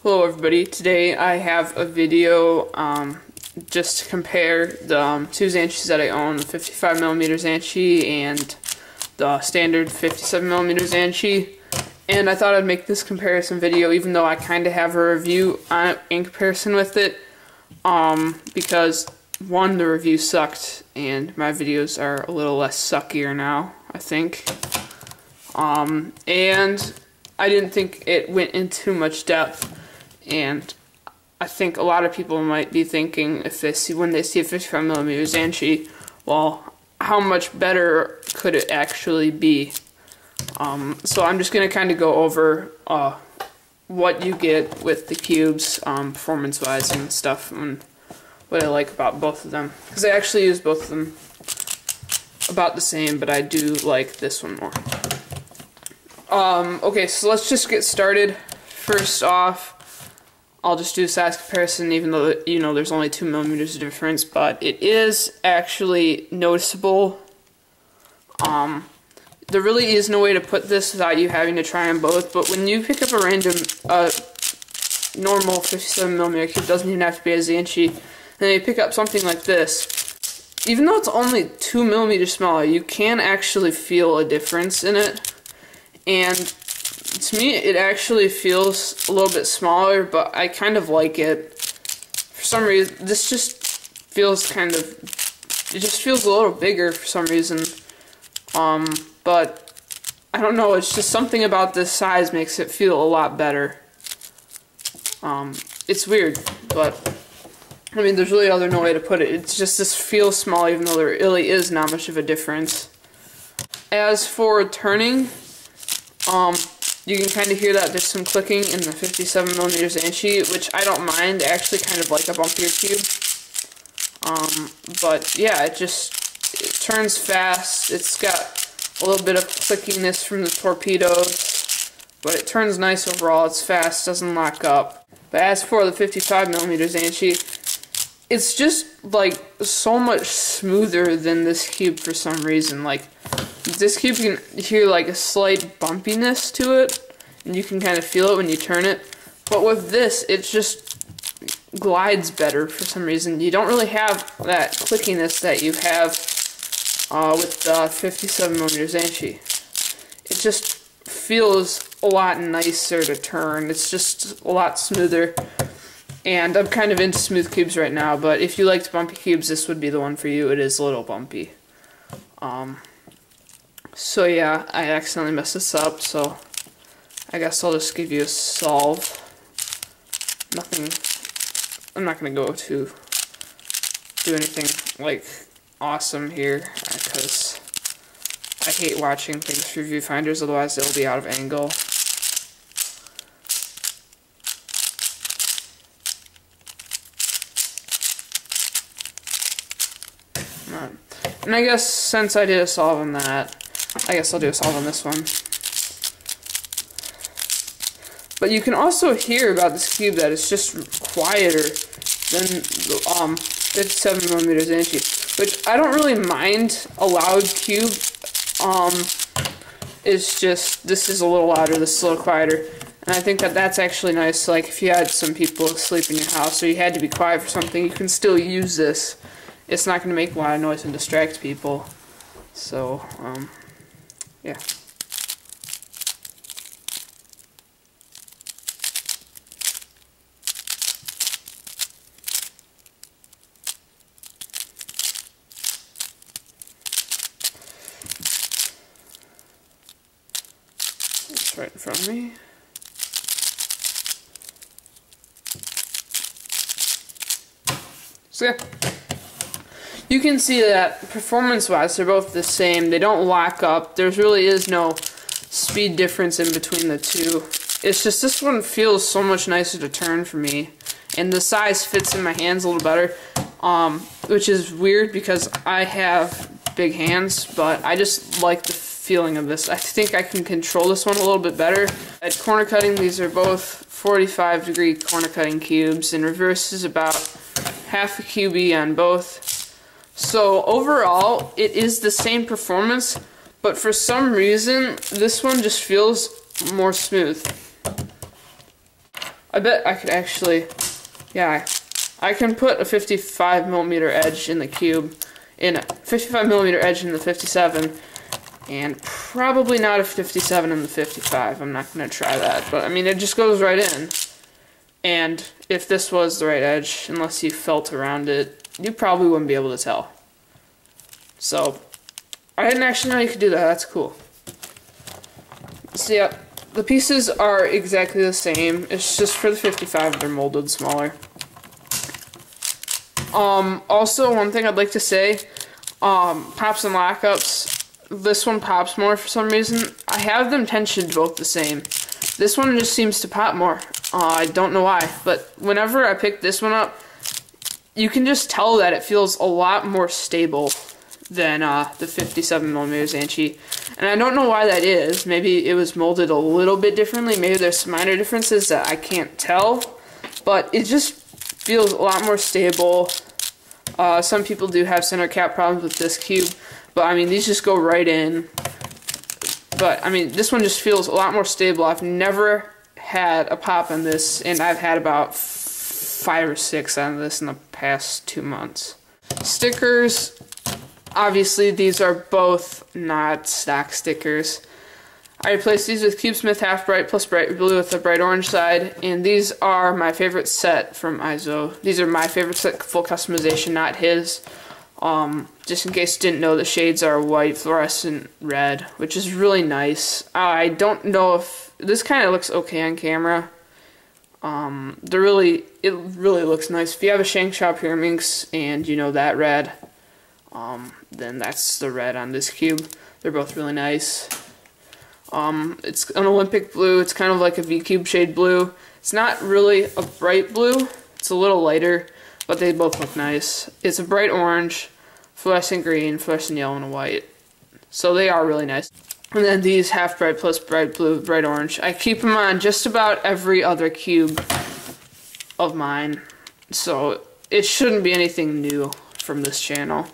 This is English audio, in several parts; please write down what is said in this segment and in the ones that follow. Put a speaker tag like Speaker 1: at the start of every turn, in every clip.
Speaker 1: Hello everybody, today I have a video just to compare the two Zhanchis that I own, the 55mm Zhanchi and the standard 57mm Zhanchi. And I thought I'd make this comparison video even though I kind of have a review on it in comparison with it. Because one, the review sucked and my videos are a little less suckier now, I think. And I didn't think it went into much depth. And I think a lot of people might be thinking, when they see a 55mm Zhanchi, well, how much better could it actually be? So I'm just going to kind of go over what you get with the cubes, performance-wise and stuff, and what I like about both of them. Because I actually use both of them about the same, but I do like this one more. Okay, so let's just get started. First off, I'll just do a size comparison, even though, you know, there's only 2mm of difference, but it is actually noticeable. There really is no way to put this without you having to try them both, but when you pick up a random, normal 57mm cube, doesn't even have to be a Zhanchi, and then you pick up something like this, even though it's only 2mm smaller, you can actually feel a difference in it, and to me, it actually feels a little bit smaller, but I kind of like it. For some reason, this just feels it just feels a little bigger for some reason. But I don't know, it's just something about this size makes it feel a lot better. It's weird, but I mean, there's really no way to put it. It's just this feels small, even though there really is not much of a difference. As for turning, you can kind of hear that there's some clicking in the 57mm Zhanchi, which I don't mind. I actually kind of like a bumpier cube. But yeah, it turns fast. It's got a little bit of clickiness from the torpedoes, but it turns nice overall. It's fast, doesn't lock up. But as for the 55mm Zhanchi, it's just like so much smoother than this cube for some reason. Like, this cube, you can hear like a slight bumpiness to it, and you can kind of feel it when you turn it. But with this, it just glides better for some reason. You don't really have that clickiness that you have with the 57mm Zhanchi. It just feels a lot nicer to turn. It's just a lot smoother. And I'm kind of into smooth cubes right now, but if you liked bumpy cubes, this would be the one for you. It is a little bumpy. So yeah, I accidentally messed this up, so I guess I'll just give you a solve. I'm not going to go to do anything like awesome here, because I hate watching things through viewfinders, otherwise they'll be out of angle. And I guess since I did a solve on that, I guess I'll do a solve on this one. But you can also hear about this cube that it's just quieter than the 57mm Zhanchi, which I don't really mind a loud cube. It's just, this is a little louder, this is a little quieter. And I think that that's actually nice. Like, if you had some people asleep in your house, or you had to be quiet for something, you can still use this. It's not going to make a lot of noise and distract people. So, yeah. It's right in front of me. So, yeah. You can see that performance-wise, they're both the same. They don't lock up. There really is no speed difference in between the two. It's just this one feels so much nicer to turn for me. And the size fits in my hands a little better, which is weird because I have big hands, but I just like the feeling of this. I think I can control this one a little bit better. At corner cutting, these are both 45-degree corner cutting cubes, and reverse is about half a QB on both. So overall, it is the same performance, but for some reason, this one just feels more smooth. I bet I could actually, yeah, I can put a 55mm edge in the cube, in a 55mm edge in the 57, and probably not a 57 in the 55. I'm not going to try that, but I mean, it just goes right in. And if this was the right edge, unless you felt around it, you probably wouldn't be able to tell. So, I didn't actually know you could do that. That's cool. So yeah, the pieces are exactly the same. It's just for the 55, they're molded smaller. Also, one thing I'd like to say, pops and lockups. This one pops more for some reason. I have them tensioned both the same. This one just seems to pop more. I don't know why, but whenever I pick this one up, you can just tell that it feels a lot more stable than the 57mm Zhanchi. And I don't know why that is. Maybe it was molded a little bit differently. Maybe there's some minor differences that I can't tell. But it just feels a lot more stable. Some people do have center cap problems with this cube. But I mean, these just go right in. But I mean, this one just feels a lot more stable. I've never had a pop on this, and I've had about 5 or 6 on this in the past 2 months. Stickers. Obviously, these are both not stock stickers. I replaced these with CubeSmith Half Bright plus Bright Blue with a bright orange side, and these are my favorite set from Izo. These are my favorite set, full customization, not his. Just in case you didn't know, the shades are white, fluorescent red, which is really nice. I don't know if this kind of looks okay on camera. It really looks nice. If you have a Shank Shop here Minx and you know that red, then that's the red on this cube. They're both really nice. It's an Olympic blue. It's kind of like a V-Cube shade blue. It's not really a bright blue. It's a little lighter, but they both look nice. It's a bright orange, fluorescent green, fluorescent yellow, and white. So they are really nice. And then these Half Bright plus Bright Blue, Bright Orange. I keep them on just about every other cube of mine. So it shouldn't be anything new from this channel.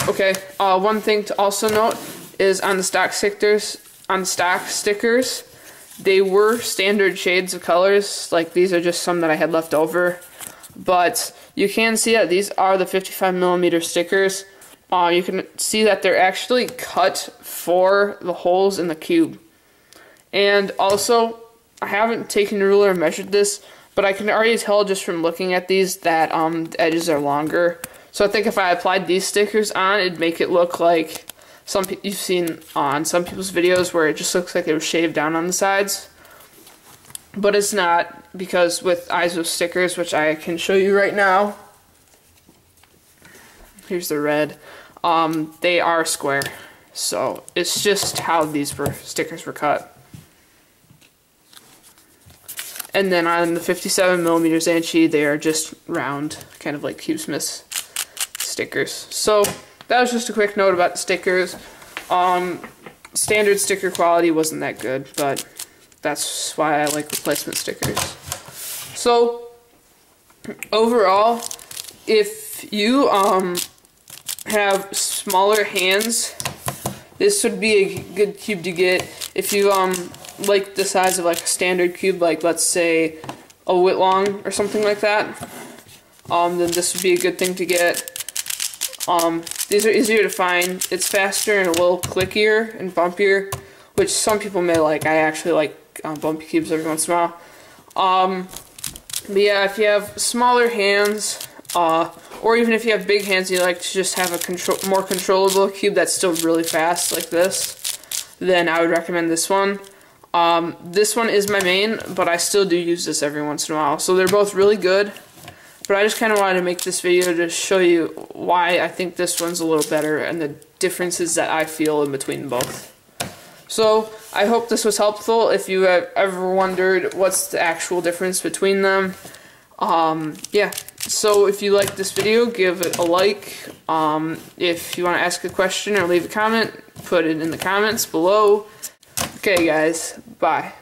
Speaker 1: Okay, one thing to also note is on the stock stickers, they were standard shades of colors. Like, these are just some that I had left over. But you can see that these are the 55mm stickers. You can see that they're actually cut for the holes in the cube. And also, I haven't taken a ruler and measured this, but I can already tell just from looking at these that the edges are longer. So I think if I applied these stickers on, it'd make it look like you've seen on some people's videos where it just looks like it was shaved down on the sides. But it's not, because with Izo stickers, which I can show you right now, here's the red, they are square. So it's just how these stickers were cut. And then on the 57mm Zhanchi, they are just round, kind of like CubeSmith stickers. So that was just a quick note about the stickers. Standard sticker quality wasn't that good, but that's why I like replacement stickers. So overall, if you have smaller hands, this would be a good cube to get. If you like the size of like a standard cube, like let's say a Whitlong or something like that, then this would be a good thing to get. These are easier to find. It's faster and a little clickier and bumpier, which some people may like. I actually like bumpy cubes every once in a while. But yeah, if you have smaller hands, or even if you have big hands and you like to just have a more controllable cube that's still really fast like this, then I would recommend this one. This one is my main, but I still do use this every once in a while. So they're both really good. But I just kind of wanted to make this video to show you why I think this one's a little better and the differences that I feel in between both. So I hope this was helpful. If you have ever wondered what's the actual difference between them, yeah. So if you like this video, give it a like. If you want to ask a question or leave a comment, put it in the comments below. Okay guys, bye.